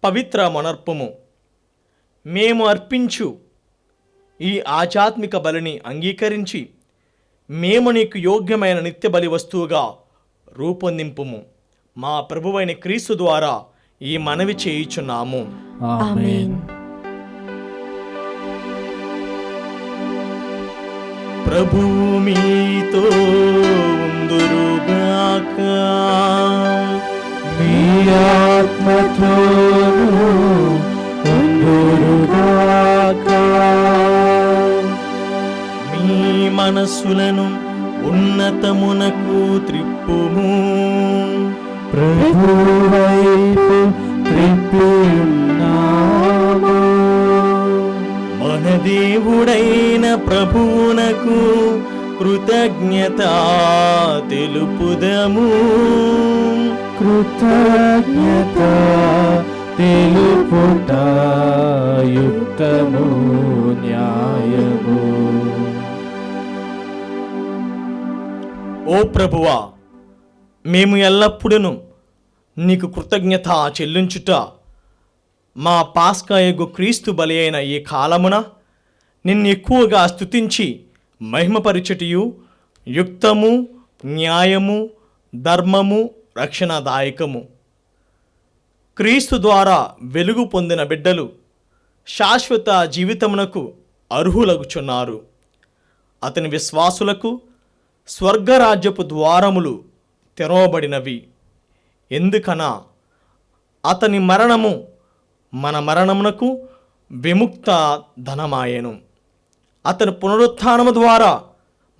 పవిత్ర మనర్పము. మేము అర్పించు ఈ ఆధ్యాత్మిక బలిని అంగీకరించి మేము నీకు యోగ్యమైన నిత్య బలి వస్తువుగా రూపొందింపుము. మా ప్రభువైన క్రీస్తు ద్వారా ఈ మనవి చేయుచున్నాము. ఆమేన్. ప్రభువు మీతో ఉందురుగాక. మీ ఆత్మతోను ఉందురుగాక. మీ మనస్సులను ఉన్నతమునకు త్రిప్పుము. ప్రభువు వైపు త్రిప్పి ఉన్నాము. మన దేవుడైన ప్రభువునకు కృతజ్ఞత తెలుపుదము. కృతజ్ఞత తెలుపుట యుక్తము న్యాయము. ఓ ప్రభువా, మేము ఎల్లప్పుడూ నీకు కృతజ్ఞత చెల్లించుట మా పాస్కాయగు క్రీస్తు బలి అయిన ఈ కాలమున నిన్ను ఎక్కువగా స్తుతించి మహిమపరచుటయు యుక్తము న్యాయము ధర్మము రక్షణదాయకము. క్రీస్తు ద్వారా వెలుగు పొందిన బిడ్డలు శాశ్వత జీవితమునకు అర్హులగుచున్నారు. అతని విశ్వాసులకు స్వర్గరాజ్యపు ద్వారములు తెరవబడినవి. ఎందుకనా అతని మరణము మన మరణమునకు విముక్త ధనమాయెను. అతని పునరుత్థానము ద్వారా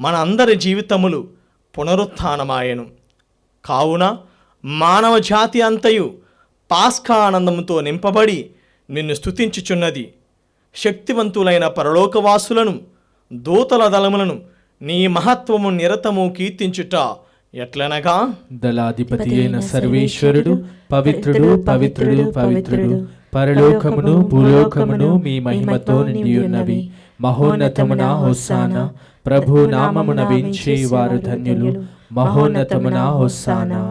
మన అందరి జీవితములు పునరుత్థానమాయెను. కావున మానవ జాతి అంతయు పాస్కా ఆనందముతో నింపబడి నిన్ను స్తుతించుచున్నది. శక్తివంతులైన పరలోకవాసులను దూతల దళములను నీ మహత్వము నిరతము కీర్తించుట ఎట్లనగా, దళాధిపతి అయిన సర్వేశ్వరుడు పవిత్రుడు పవిత్రుడు పవిత్రుడు, పరలోకమును భూలోకమును మీ మహిమతో నిండి ఉన్నవి. మహోన్నతమున హోసానా, ప్రభు నామమున వించే వారు ధన్యులు. మహోన్నతమున హోసానా.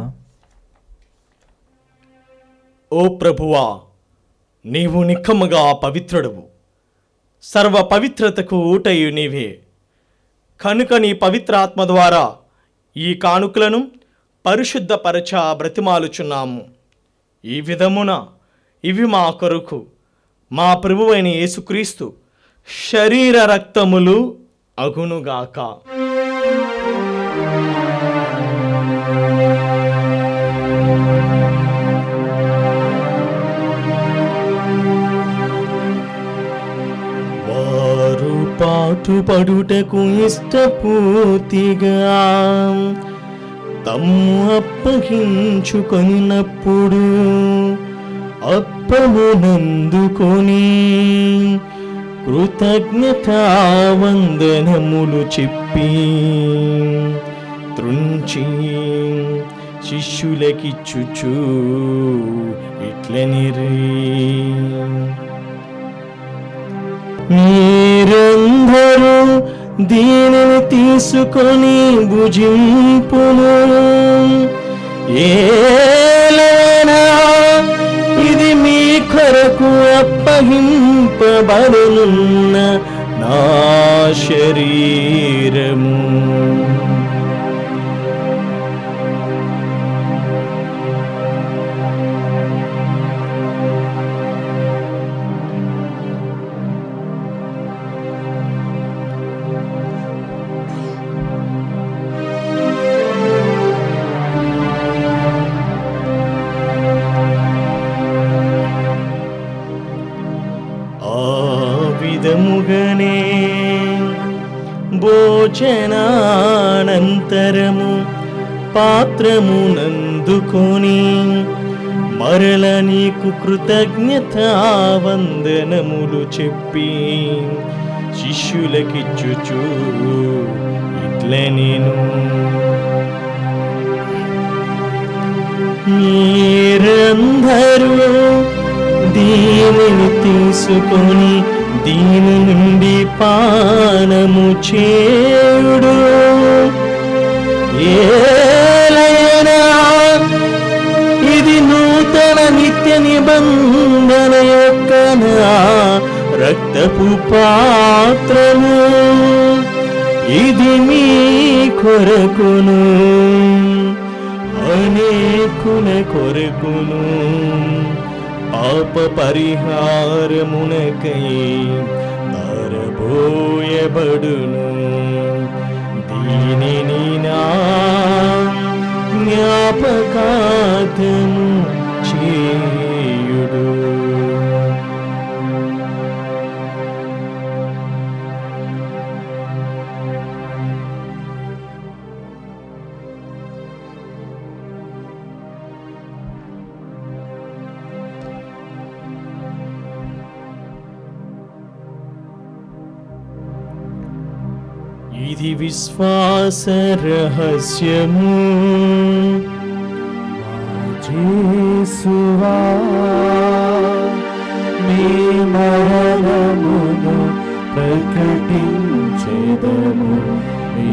ఓ ప్రభువా, నీవు నిక్కముగా పవిత్రుడవు. సర్వ పవిత్రతకు ఊటయు నీవే. కనుక నీ పవిత్రాత్మ ద్వారా ఈ కానుకలను పరిశుద్ధపరచ బ్రతిమాలుచున్నాము. ఈ విధమున ఇవి మా కొరకు మా ప్రభువైన యేసుక్రీస్తు శరీర రక్తములు అగునుగాక. వారు పాటుపడుటకు ఇష్టపూర్తిగా తమ్ము అప్పగించుకొనినప్పుడు అప్పమునందుకొని కృతజ్ఞతావందనములు చెప్పి త్రుంచి శిష్యులకిచ్చుచు ఇట్లనిరి, మీరందరూ దీనిని తీసుకొని భుజింపును. ఏలైనా ఇది మీ కొరకు అప్పగింపబడనున్న నా శరీరము. విధముగనే భోజనానంతరము పాత్రమునందుకొని మరల నీకు కృతజ్ఞత వందనములు చెప్పి శిష్యులకిచ్చుచు ఇట్ల నేను మీరందరూ దీనిని తీసుకొని దీని నుండి పానము చేయుడు. ఏలైనా ఇది నూతన నిత్య నిబంధన యొక్క నా రక్తపు పాత్రము. ఇది మీ కొరకును అనేకుల కొరకును పాప పరిహారమునకై ధారపోయబడును. దీనిని నా జ్ఞాపకార్థము చేయుడు. ఇది విశ్వాస రహస్యము. యేసువా మీ మరణమును ప్రకటించెదము, మీ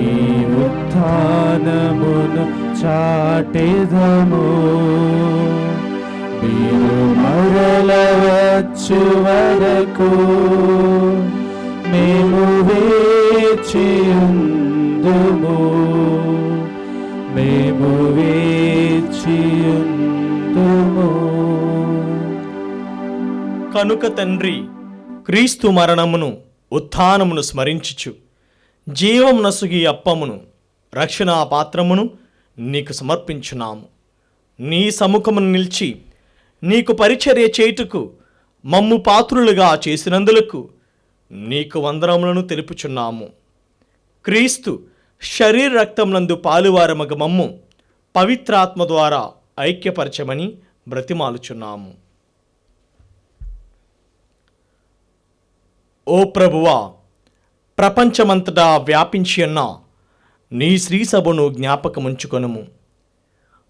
ఉత్థానమును చాటెదము. మీరు మరల వచ్చు వరకు మేము వేచియుందుము, మేము వేచియుందుము. కనుక తండ్రి, క్రీస్తు మరణమును ఉత్థానమును స్మరించుచు జీవం నసుగి అప్పమును రక్షణా పాత్రమును నీకు సమర్పించున్నాము. నీ సముఖమును నిలిచి నీకు పరిచర్య చేయుటకు మమ్ము పాత్రులుగా చేసినందులకు నీకు వందనములను తెలుపుచున్నాము. క్రీస్తు శరీర రక్తమునందు పాలువారమగ మమ్ము పవిత్రాత్మ ద్వారా ఐక్యపరచమని బ్రతిమాలుచున్నాము. ఓ ప్రభువా, ప్రపంచమంతటా వ్యాపించి ఉన్న నీ శ్రీసభను జ్ఞాపకముంచుకొనుము.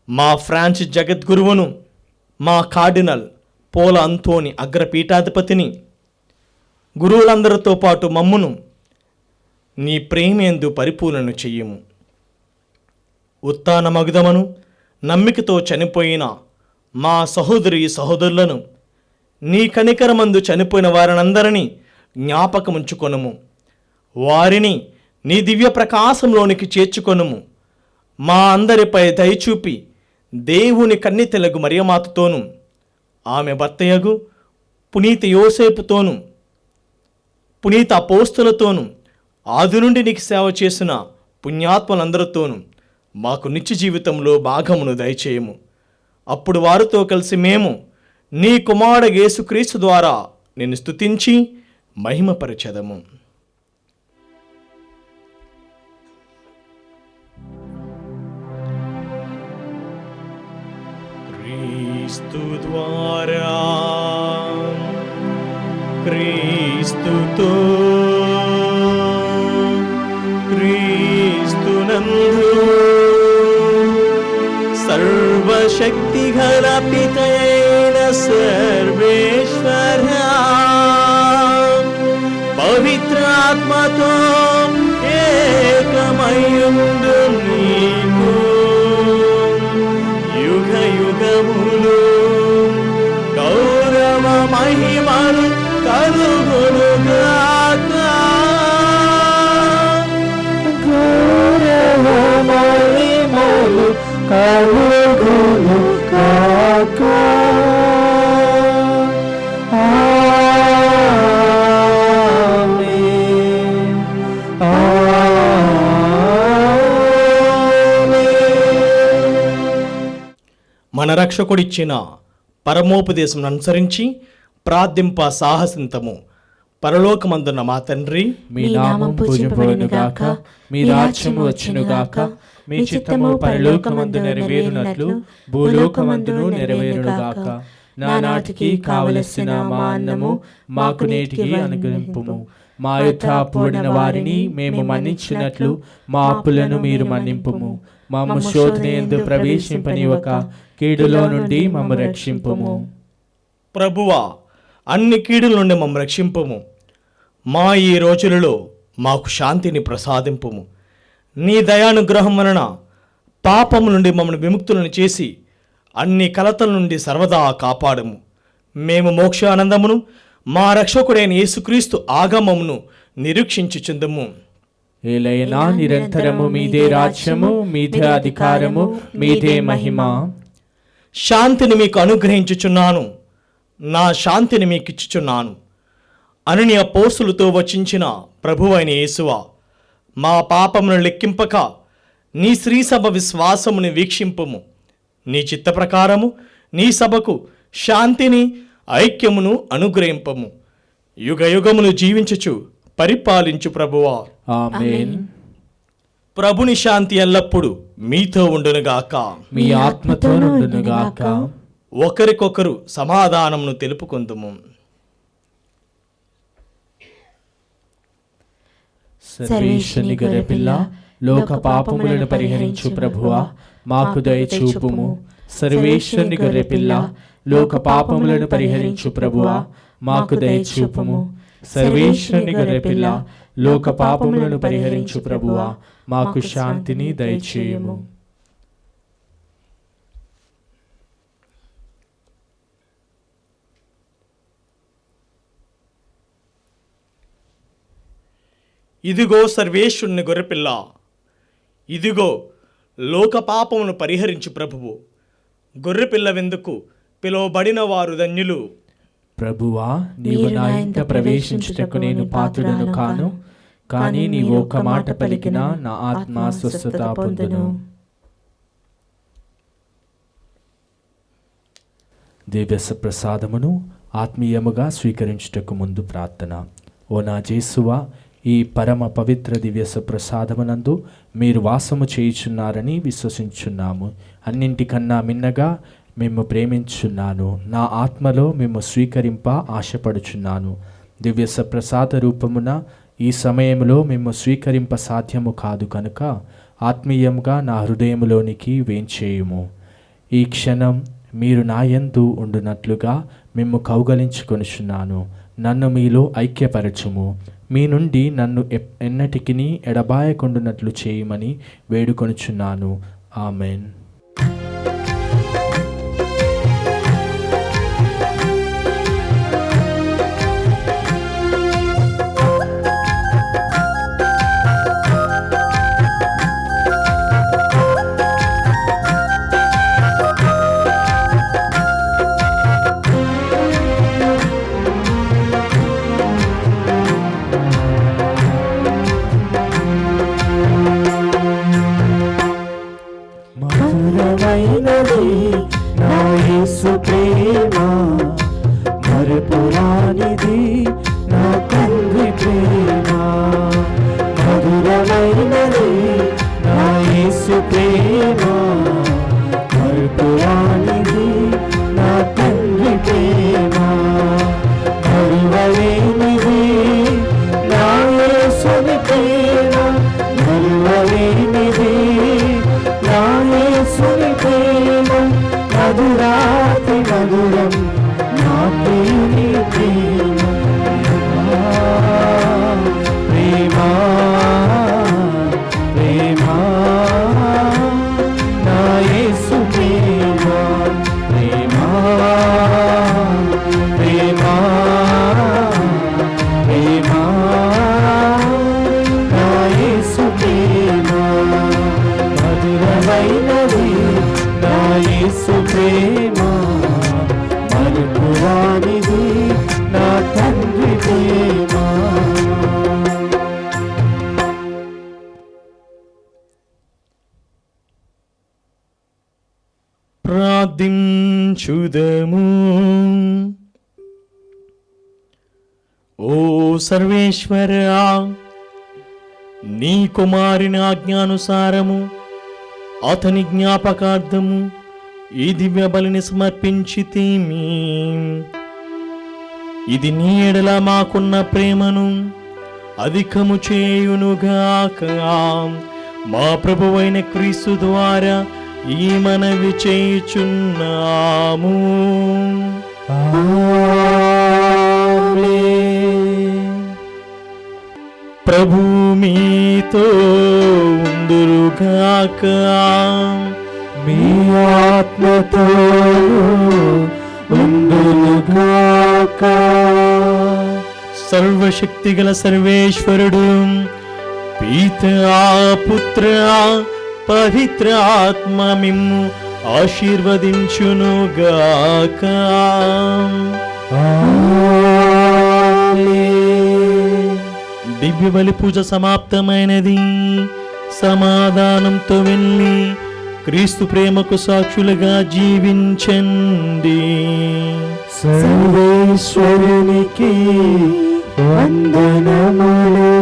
మా ఫ్రాన్స్ జగద్గురువును, మా కార్డినల్ పోల అంతోని అగ్రపీఠాధిపతిని, గురువులందరితో పాటు మమ్మును నీ ప్రేమేందు పరిపూర్ణను చెయ్యము. ఉత్థాన మగుదమను నమ్మికతో చనిపోయిన మా సహోదరి సహోదరులను, నీ కనికరమందు చనిపోయిన వారినందరినీ జ్ఞాపకముంచుకొనుము. వారిని నీ దివ్య ప్రకాశంలోనికి చేర్చుకొనుము. మా అందరిపై దయచూపి దేవుని కన్నితెలగు మరియమాతతోను, ఆమె భర్తయగు పునీత యోసేపుతోను, పునీత అపోస్తులతోను, ఆది నుండి నీకు సేవ చేసిన పుణ్యాత్మలందరితోనూ మాకు నిత్య జీవితంలో భాగమును దయచేయము. అప్పుడు వారితో కలిసి మేము నీ కుమారుడు యేసుక్రీస్తు ద్వారా నిన్ను స్తుతించి మహిమపరచెదము. క్రీస్తు ద్వారా, క్రీస్తుతో, క్రీస్తునందు సర్వశక్తిగల పితయైన సర్వేశ్వర పవిత్రాత్మతో ఏకమయుండు నీకు యుగ యుగములు గౌరవ మహిమలు కలుగునుగాక. గౌరవ మహిమలు కలుగునుగాక. మన రక్షకుడిచ్చిన పరమోపదేశం అనుసరించి ప్రార్థింప సాహసింతము. పరలోకమందున్న మా తండ్రి, మీ నామం పూజింపబడునుగాక, మీ రాజ్యము వచ్చునుగాక, మీ చిత్తము పరలోకమందు నెరవేరునట్లు భూలోకమందును నెరవేరునుగాక. నానాటికి కావలసిన మా అన్నము మాకు నేటికి అనుగ్రహింపుము. మా యొద్ద అప్పుబడిన వారిని మేము మన్నించినట్లు మా అప్పులను మీరు మన్నింపుము. మమ్ము శోధన యందు ప్రవేశింపనివ్వక కీడులో నుండి మమ్ము రక్షింపుము. ప్రభువా, అన్ని కీడుల నుండి మమ్ము రక్షింపుము. మా ఈ రోజులలో మాకు శాంతిని ప్రసాదింపుము. నీ దయానుగ్రహం వలన పాపము నుండి మమ్మల్ని విముక్తులను చేసి అన్ని కలతల నుండి సర్వదా కాపాడము. మేము మోక్ష ఆనందమును మా రక్షకుడైన యేసుక్రీస్తు ఆగమమును నిరీక్షించుచుందుము. ఏలైనా నిరంతరము మీదే రాజ్యము, మీదే అధికారము, మీదే మహిమ. శాంతిని మీకు అనుగ్రహించుచున్నాను, నా శాంతిని మీకు ఇచ్చుచున్నాను అని నీ అపోస్తులతో వచించిన ప్రభువైన యేసువా, మా పాపమును లెక్కింపక నీ శ్రీసభ విశ్వాసముని వీక్షింపుము. నీ చిత్త ప్రకారము నీ సభకు శాంతిని ఐక్యమును అనుగ్రహింపము. యుగ యుగములు జీవించుచు పరిపాలించు ప్రభువా. ఆమేన్. ప్రభుని శాంతి ఎల్లప్పుడు మీతో ఉండునుగాక. మీ ఆత్మతో నుండునుగాక. ఒకరికొకరు సమాధానమును తెలుపుకొందుము. సర్వేశ్వరుని గొర్రెపిల్ల, లోక పాపములను పరిహరించు ప్రభువా, మాకు దయచూపుము. సర్వేశ్వరుని గొర్రెపిల్ల, లోక పాపములను పరిహరించు ప్రభువా, మాకు దయచూపుము. సర్వేశ్వరుని గొర్రెపిల్ల, లోక పాపములను పరిహరించు ప్రభువా, మాకు శాంతిని దయచేయుము. ఇదిగో సర్వేశ్వరుని గొర్రెపిల్ల, ఇదిగో లోక పాపమును పరిహరించు ప్రభువు. గొర్రెపిల్ల వెందుకు పిలువబడిన వారు ధన్యులు. ప్రభువా, నీవు నా ఇంట ప్రవేశించుటకు నేను పాత్రుడను కాను, కానీ నీవు ఒక్క మాట పలికినా నా ఆత్మ స్వస్థత పొందును. దివ్య ప్రసాదమును ఆత్మీయముగా స్వీకరించుటకు ముందు ప్రార్థన. ఓ నా జేసువా, ఈ పరమ పవిత్ర దివ్య ప్రసాదమునందు మీరు వాసము చేయుచున్నారని విశ్వసించున్నాము. అన్నింటికన్నా మిన్నగా మేము ప్రేమించున్నాను. నా ఆత్మలో మేము స్వీకరింప ఆశపడుచున్నాను. దివ్య ప్రసాద రూపమున ఈ సమయంలో మేము స్వీకరింప సాధ్యము కాదు కనుక ఆత్మీయంగా నా హృదయములోనికి వేంచేయుము. ఈ క్షణం మీరు నాయందు ఉండునట్లుగా మేము కౌగలించుకొనుచున్నాను. నన్ను మీలో ఐక్యపరచుము. మీ నుండి నన్ను ఎన్నటికిని ఎడబాయకుండునట్లు చేయమని వేడుకొనుచున్నాను. ఆమెన్. మధురమైనది నా యేసు ప్రేమ, మరుపురానిది నా తండ్రి ప్రేమ. మధురమైనది నా యేసు ప్రేమ, మరుపురానిది నా తండ్రి ప్రేమ. మరువలేనిది నా యేసుని ప్రేమ, మరువలేనిది నా యేసుని ప్రేమ. మధురాతి మధురం నా ప్రియుని ప్రేమ. ప్రేమ ప్రేమ నా యేసు ప్రేమ. ప్రేమ ప్రేమ ప్రేమ నా యేసు ప్రేమ. మధురమైనది నా యేసు ప్రేమ, మరుపురానిది నా తండ్రి ప్రేమ. ప్రార్థించుదము. ఓ సర్వేశ్వరా, నీ కుమారుని ఆజ్ఞానుసారము అతని జ్ఞాపకార్థము ఈ దివ్య బలిని సమర్పించితిమి. ఇది నీ ఎడల మాకున్న ప్రేమను అధికము చేయునుగాక. మా ప్రభువైన క్రీస్తు ద్వారా ఈ మనవి చేయుచున్నాము. ప్రభు మీతో ఉండురుగాక. మీ ఆత్మతో ఉండునుగాక. సర్వశక్తిగల సర్వేశ్వరుడు పితా పుత్ర పవిత్ర ఆత్మ మిమ్ము ఆశీర్వదించునుగాక. దివ్య బలి పూజ సమాప్తమైనది. సమాధానంతో వెళ్ళి క్రీస్తు ప్రేమకు సాక్షులుగా జీవించండి. సర్వేశ్వరునికి వందనములు.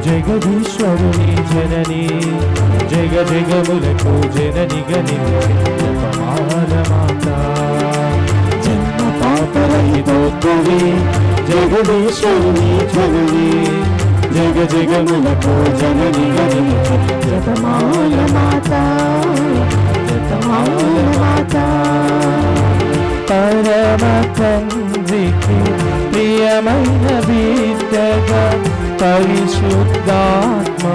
జగదీశ్వరుని జనని జగ జగములకు జననిగా జపమాల మాత. జన్మ పాపరహితోద్భవి జగదీశ్వరుని జనని జగ జగములకు జననిగా జపమాల మాత. జపమాల మాత. పరమ తండ్రికి ప్రియమైన బిడ్డగా పరిశుద్ధాత్మ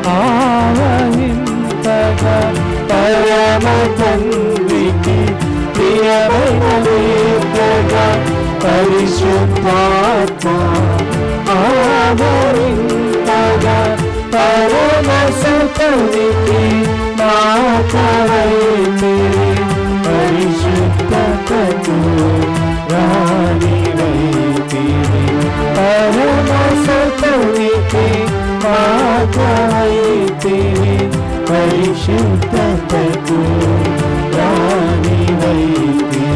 ఆవహింపగా. పరమ తండ్రికి ప్రియమైన బిడ్డగా పరిశుద్ధాత్మ ఆవహింపగా. పరమ సుతునికి మాతవైతే పరిశుద్ధతకు రాణివైతివి. పరమ సుతునికి మాతవైతివి పరిశుద్ధతకు రాణివైతివి.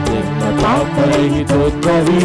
జన్మ పాపరహితోద్భవి